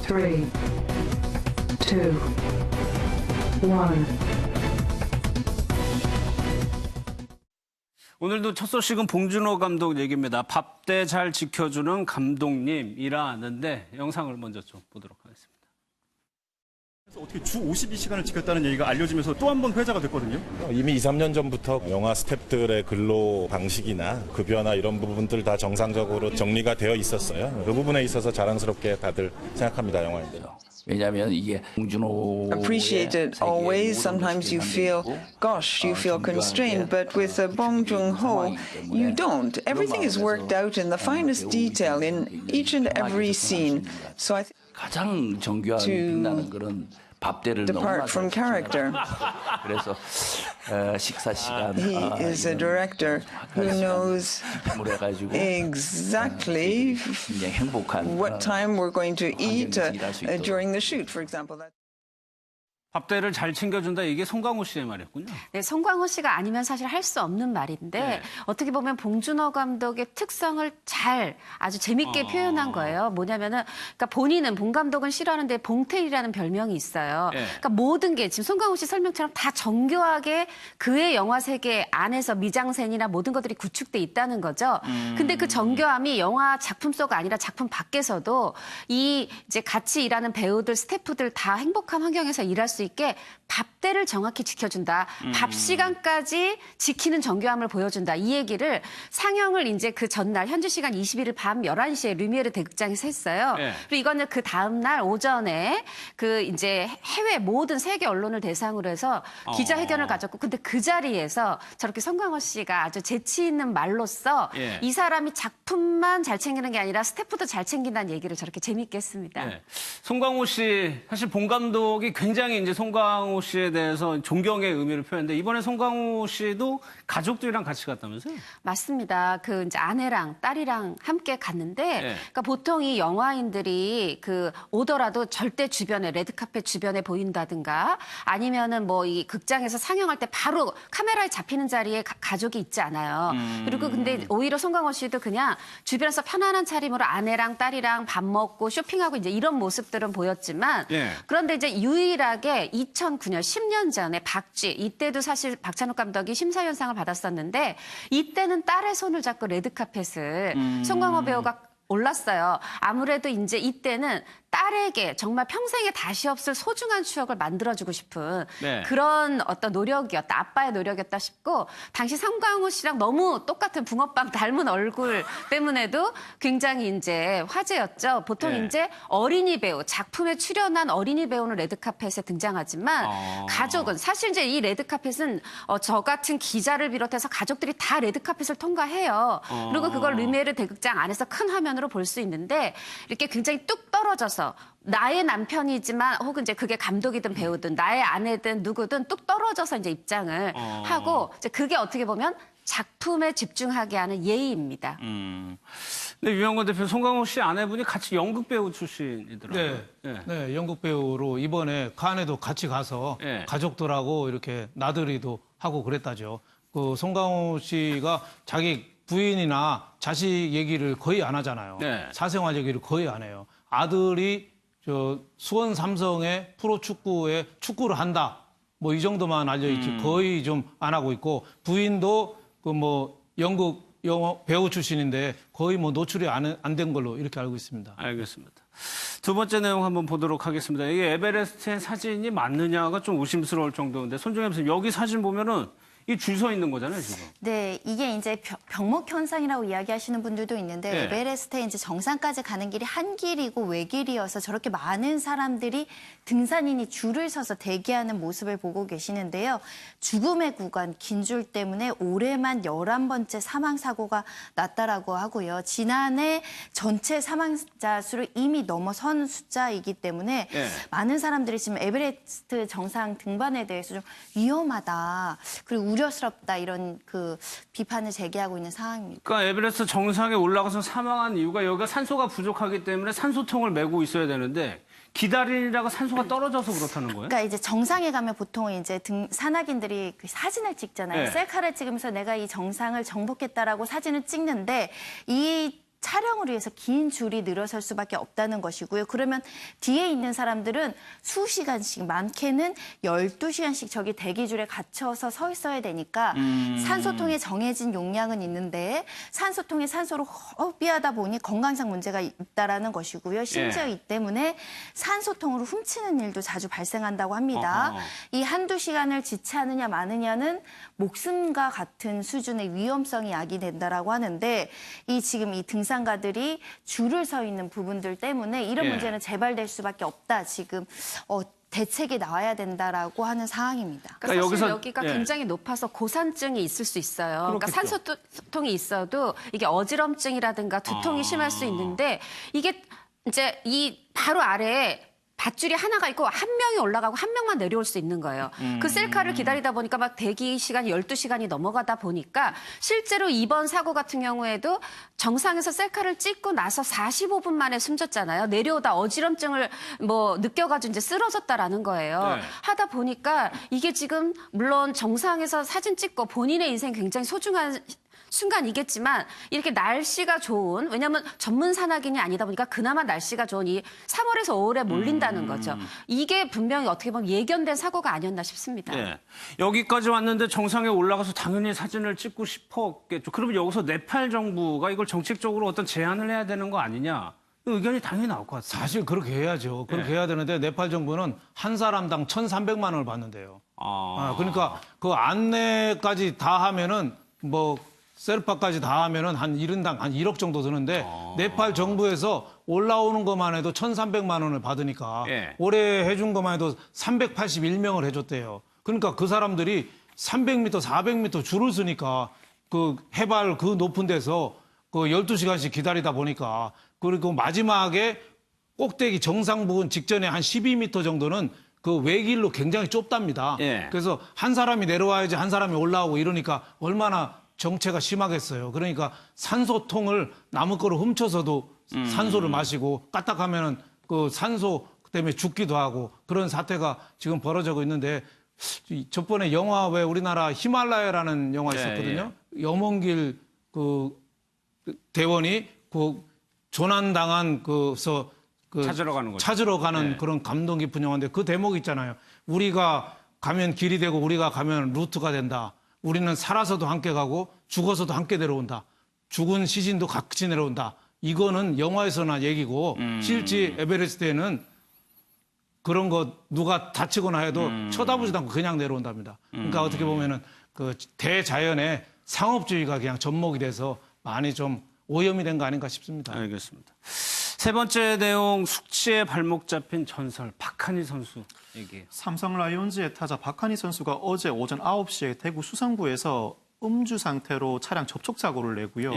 3, 2, 1. 오늘도 첫 소식은 봉준호 감독 얘기입니다. 밥때 잘 지켜주는 감독님이라는데 영상을 먼저 좀 보도록 하겠습니다. 어떻게 주 52시간을 지켰다는 얘기가 알려지면서 또 한 번 회자가 됐거든요. 이미 2, 3년 전부터 영화 스태프들의 근로 방식이나 급여나 이런 부분들 다 정상적으로 정리가 되어 있었어요. 그 부분에 있어서 자랑스럽게 다들 생각합니다, 영화인들. 왜냐하면 이게 봉준호 appreciate it always. Sometimes you feel, gosh, you feel constrained, but with Bong Joon-ho, you don't. Everything is worked out in the finest detail in each and every scene. So I think 가장 정교하게 빛나는 그런 밥대를 너무 depart from character. 그래서 식사 시간 He is a director who knows exactly 굉장히 행복한 what time we're going to eat during the shoot, for example. 밥때를 잘 챙겨준다, 이게 송강호 씨의 말이었군요. 네, 송강호 씨가 아니면 사실 할 수 없는 말인데 네. 어떻게 보면 봉준호 감독의 특성을 잘 아주 재밌게 표현한 거예요. 뭐냐면은 그러니까 본인은 봉 감독은 싫어하는데 봉태일이라는 별명이 있어요. 네. 그러니까 모든 게 지금 송강호 씨 설명처럼 다 정교하게 그의 영화 세계 안에서 미장센이나 모든 것들이 구축돼 있다는 거죠. 근데 그 정교함이 영화 작품 속 아니라 작품 밖에서도 이 이제 같이 일하는 배우들, 스태프들 다 행복한 환경에서 일할 수 있게 밥대를 정확히 지켜준다. 밥 시간까지 지키는 정교함을 보여준다. 이 얘기를 상영을 이제 그 전날 현지 시간 21일 밤 11시에 루미에르 대극장에서 했어요. 네. 그리고 이거는 그 다음 날 오전에 그 이제 해외 모든 세계 언론을 대상으로 해서 기자회견을 가졌고, 근데 그 자리에서 저렇게 송강호 씨가 아주 재치 있는 말로써 예. 이 사람이 작품만 잘 챙기는 게 아니라 스태프도 잘 챙긴다는 얘기를 저렇게 재밌게 했습니다. 네. 송강호 씨, 사실 봉 감독이 굉장히 이제 송강호 씨에 대해서 존경의 의미를 표현했는데 이번에 송강호 씨도 가족들이랑 같이 갔다면서요? 맞습니다. 그 이제 아내랑 딸이랑 함께 갔는데, 네. 그러니까 보통 이 영화인들이 그 오더라도 절대 주변에 레드카펫 주변에 보인다든가 아니면은 뭐 이 극장에서 상영할 때 바로 카메라에 잡히는 자리에 가족이 있지 않아요. 그리고 근데 오히려 송강호 씨도 그냥 주변에서 편안한 차림으로 아내랑 딸이랑 밥 먹고 쇼핑하고 이제 이런 모습들은 보였지만, 네. 그런데 이제 유일하게 2009년 10년 전에 박쥐, 이때도 사실 박찬욱 감독이 심사위원상을 받았었는데 이때는 딸의 손을 잡고 레드카펫을 송강호 배우가 올랐어요. 아무래도 이제 이때는 딸에게 정말 평생에 다시 없을 소중한 추억을 만들어주고 싶은 네. 그런 어떤 노력이었다. 아빠의 노력이었다 싶고, 당시 송강호 씨랑 너무 똑같은 붕어빵 닮은 얼굴 때문에도 굉장히 이제 화제였죠. 보통 네. 이제 어린이 배우, 작품에 출연한 어린이 배우는 레드카펫에 등장하지만 가족은 사실 이제 이 레드카펫은 저 같은 기자를 비롯해서 가족들이 다 레드카펫을 통과해요. 그리고 그걸 루미에르 대극장 안에서 큰 화면으로 볼 수 있는데 이렇게 굉장히 뚝 떨어져서 나의 남편이지만 혹은 이제 그게 감독이든 배우든 나의 아내든 누구든 뚝 떨어져서 이제 입장을 하고, 이제 그게 어떻게 보면 작품에 집중하게 하는 예의입니다. 근데 유영건 대표, 송강호 씨 아내분이 같이 연극 배우 출신이더라고요. 네, 네, 연극 배우로 이번에 칸에도 같이 가서 네. 가족들하고 이렇게 나들이도 하고 그랬다죠. 그 송강호 씨가 자기 부인이나 자식 얘기를 거의 안 하잖아요. 네. 사생활 얘기를 거의 안 해요. 아들이 저 수원 삼성의 프로축구에 축구를 한다. 뭐 이 정도만 알려있지 거의 좀 안 하고 있고, 부인도 그 뭐 연극 영어 배우 출신인데 거의 뭐 노출이 안 된 걸로 이렇게 알고 있습니다. 알겠습니다. 두 번째 내용 한번 보도록 하겠습니다. 이게 에베레스트의 사진이 맞느냐가 좀 의심스러울 정도인데, 손정혜 선생님, 여기 사진 보면은 이 줄 서 있는 거잖아요, 지금. 네, 이게 이제 병목 현상이라고 이야기하시는 분들도 있는데, 네. 에베레스트에 이제 정상까지 가는 길이 한 길이고 외길이어서 저렇게 많은 사람들이 등산인이 줄을 서서 대기하는 모습을 보고 계시는데요. 죽음의 구간, 긴 줄 때문에 올해만 11번째 사망 사고가 났다라고 하고요. 지난해 전체 사망자 수를 이미 넘어선 숫자이기 때문에 네. 많은 사람들이 지금 에베레스트 정상 등반에 대해서 좀 위험하다, 그리고 우려스럽다, 이런 그 비판을 제기하고 있는 상황입니다. 그러니까 에베레스트 정상에 올라가서 사망한 이유가 여기가 산소가 부족하기 때문에 산소통을 메고 있어야 되는데 기다리느라고 산소가 떨어져서 그렇다는 거예요? 그러니까 이제 정상에 가면 보통 이제 산악인들이 그 사진을 찍잖아요. 네. 셀카를 찍으면서 내가 이 정상을 정복했다라고 사진을 찍는데, 이 촬영을 위해서 긴 줄이 늘어설 수밖에 없다는 것이고요. 그러면 뒤에 있는 사람들은 수시간씩, 많게는 12시간씩 저기 대기줄에 갇혀서 서 있어야 되니까 산소통에 정해진 용량은 있는데 산소통에 산소를 허비하다 보니 건강상 문제가 있다라는 것이고요. 심지어 이 때문에 산소통으로 훔치는 일도 자주 발생한다고 합니다. 이 한두 시간을 지체하느냐 마느냐는 목숨과 같은 수준의 위험성이 야기된다라고 하는데 지금 이 등산가들이 줄을 서 있는 부분들 때문에 이런 문제는 재발될 수밖에 없다. 지금 대책이 나와야 된다라고 하는 상황입니다. 그러니까 사실 여기가 굉장히 높아서 고산증이 있을 수 있어요. 그러니까 산소통이 있어도 이게 어지럼증이라든가 두통이 심할 수 있는데 이게 이제 이 바로 아래에 밧줄이 하나가 있고 한 명이 올라가고 한 명만 내려올 수 있는 거예요. 그 셀카를 기다리다 보니까 막 대기 시간이 12시간이 넘어가다 보니까 실제로 이번 사고 같은 경우에도 정상에서 셀카를 찍고 나서 45분 만에 숨졌잖아요. 내려오다 어지럼증을 느껴가지고 이제 쓰러졌다라는 거예요. 하다 보니까 이게 지금 물론 정상에서 사진 찍고 본인의 인생 굉장히 소중한 순간이겠지만 이렇게 날씨가 좋은, 왜냐하면 전문 산악인이 아니다 보니까 그나마 날씨가 좋은 이 3월에서 5월에 몰린다는 거죠. 이게 분명히 어떻게 보면 예견된 사고가 아니었나 싶습니다. 여기까지 왔는데 정상에 올라가서 당연히 사진을 찍고 싶었겠죠. 그러면 여기서 네팔 정부가 이걸 정책적으로 어떤 제한을 해야 되는 거 아니냐. 의견이 당연히 나올 것 같습니다. 사실 그렇게 해야죠. 그렇게 해야 되는데 네팔 정부는 한 사람당 1,300만 원을 받는데요. 그러니까 그 안내까지 다 하면은 셀파까지 다 하면은 한 1인당 한 1억 정도 드는데 네팔 정부에서 올라오는 것만 해도 1,300만 원을 받으니까 올해 해준 것만 해도 381명을 해줬대요. 그러니까 그 사람들이 300m, 400m 줄을 서니까 그 해발 그 높은 데서 그 12시간씩 기다리다 보니까 그리고 마지막에 꼭대기 정상 부근 직전에 한 12m 정도는 그 외길로 굉장히 좁답니다. 그래서 한 사람이 내려와야지 한 사람이 올라오고 이러니까 얼마나 정체가 심하겠어요. 그러니까 산소통을 남의 거로 훔쳐서도 산소를 마시고 까딱하면은 그 산소 때문에 죽기도 하고 그런 사태가 지금 벌어지고 있는데 저번에 영화 왜 우리나라 히말라야라는 영화 있었거든요. 염원길 그 대원이 그 조난당한 찾으러 가는 그런 감동 깊은 영화인데 그 대목 있잖아요. 우리가 가면 길이 되고 우리가 가면 루트가 된다. 우리는 살아서도 함께 가고 죽어서도 함께 내려온다. 죽은 시신도 같이 내려온다. 이거는 영화에서나 얘기고 실제 에베레스트에는 그런 거 누가 다치거나 해도 쳐다보지도 않고 그냥 내려온답니다. 그러니까 어떻게 보면은 그 대자연의 상업주의가 그냥 접목이 돼서 많이 좀 오염이 된 거 아닌가 싶습니다. 알겠습니다. 세 번째 내용, 숙취에 발목 잡힌 전설 박한희 선수 얘기해요. 삼성 라이온즈의 타자 박한희 선수가 어제 오전 9시에 대구 수성구에서 음주 상태로 차량 접촉 사고를 내고요.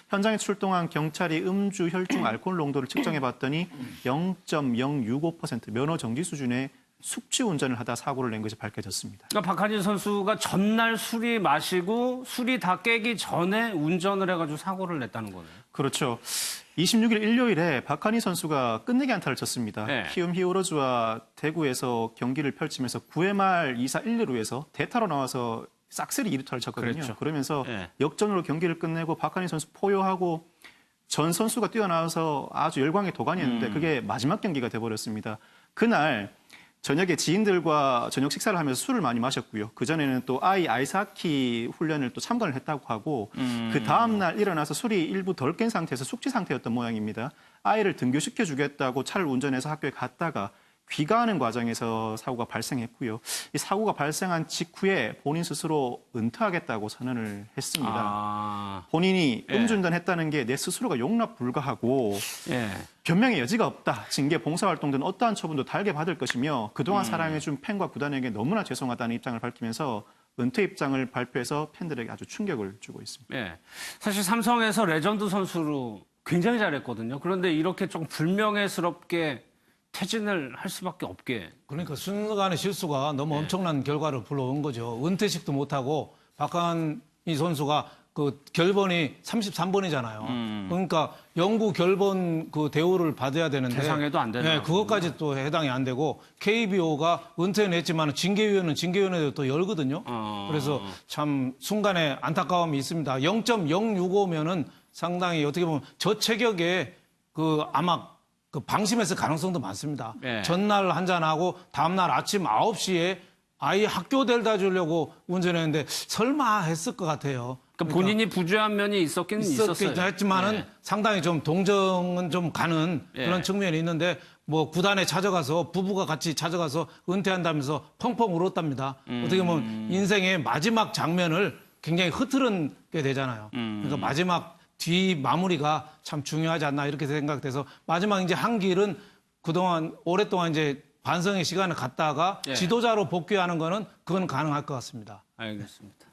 현장에 출동한 경찰이 음주 혈중 알코올 농도를 측정해봤더니 0.065% 면허 정지 수준의 숙취 운전을 하다 사고를 낸 것이 밝혀졌습니다. 그러니까 박한희 선수가 전날 술이 마시고 술이 다 깨기 전에 운전을 해가지고 사고를 냈다는 거네요. 그렇죠. 26일 일요일에 박한희 선수가 끝내기 안타를 쳤습니다. 키움 히어로즈와 대구에서 경기를 펼치면서 9회 말 2사 1루에서 대타로 나와서 싹쓸이 2루타를 쳤거든요. 그러면서 역전으로 경기를 끝내고 박한희 선수 포효하고 전 선수가 뛰어나와서 아주 열광의 도가니였는데 그게 마지막 경기가 돼버렸습니다. 그날 저녁에 지인들과 저녁 식사를 하면서 술을 많이 마셨고요. 그전에는 또 아이스하키 훈련을 또 참관을 했다고 하고 그 다음날 일어나서 술이 일부 덜 깬 상태에서 숙취 상태였던 모양입니다. 아이를 등교시켜주겠다고 차를 운전해서 학교에 갔다가 귀가하는 과정에서 사고가 발생했고요. 이 사고가 발생한 직후에 본인 스스로 은퇴하겠다고 선언을 했습니다. 본인이 음주운전했다는 게 내 스스로가 용납 불가하고 변명의 여지가 없다. 징계, 봉사활동 등 어떠한 처분도 달게 받을 것이며 그동안 사랑해준 팬과 구단에게 너무나 죄송하다는 입장을 밝히면서 은퇴 입장을 발표해서 팬들에게 아주 충격을 주고 있습니다. 사실 삼성에서 레전드 선수로 굉장히 잘했거든요. 그런데 이렇게 좀 불명예스럽게 퇴진을 할 수밖에 없게. 그러니까 순간의 실수가 너무 엄청난 결과를 불러온 거죠. 은퇴식도 못하고 박한희 선수가 그 결번이 33번이잖아요. 그러니까 영구 결번 그 대우를 받아야 되는데 대상에도 안 되나? 그것까지 또 해당이 안 되고 KBO가 은퇴는 했지만 징계위원회는 징계위원회도 또 열거든요. 그래서 참 순간에 안타까움이 있습니다. 0.065면은 상당히 어떻게 보면 저체격에 아마 방심했을 가능성도 많습니다. 네. 전날 한잔하고 다음날 아침 9시에 아이 학교 데려다 주려고 운전했는데 설마 했을 것 같아요. 그러니까 본인이 부주한 면이 있었긴 있었어요. 했지만은 네. 상당히 좀 동정은 좀 가는 예. 그런 측면이 있는데 뭐 구단에 찾아가서 부부가 같이 찾아가서 은퇴한다면서 펑펑 울었답니다. 어떻게 보면 인생의 마지막 장면을 굉장히 흐트러게 되잖아요. 그러니까 마지막 뒤 마무리가 참 중요하지 않나 이렇게 생각돼서 마지막 이제 한 길은 그동안 오랫동안 이제 반성의 시간을 갖다가 예. 지도자로 복귀하는 거는 그건 가능할 것 같습니다. 알겠습니다.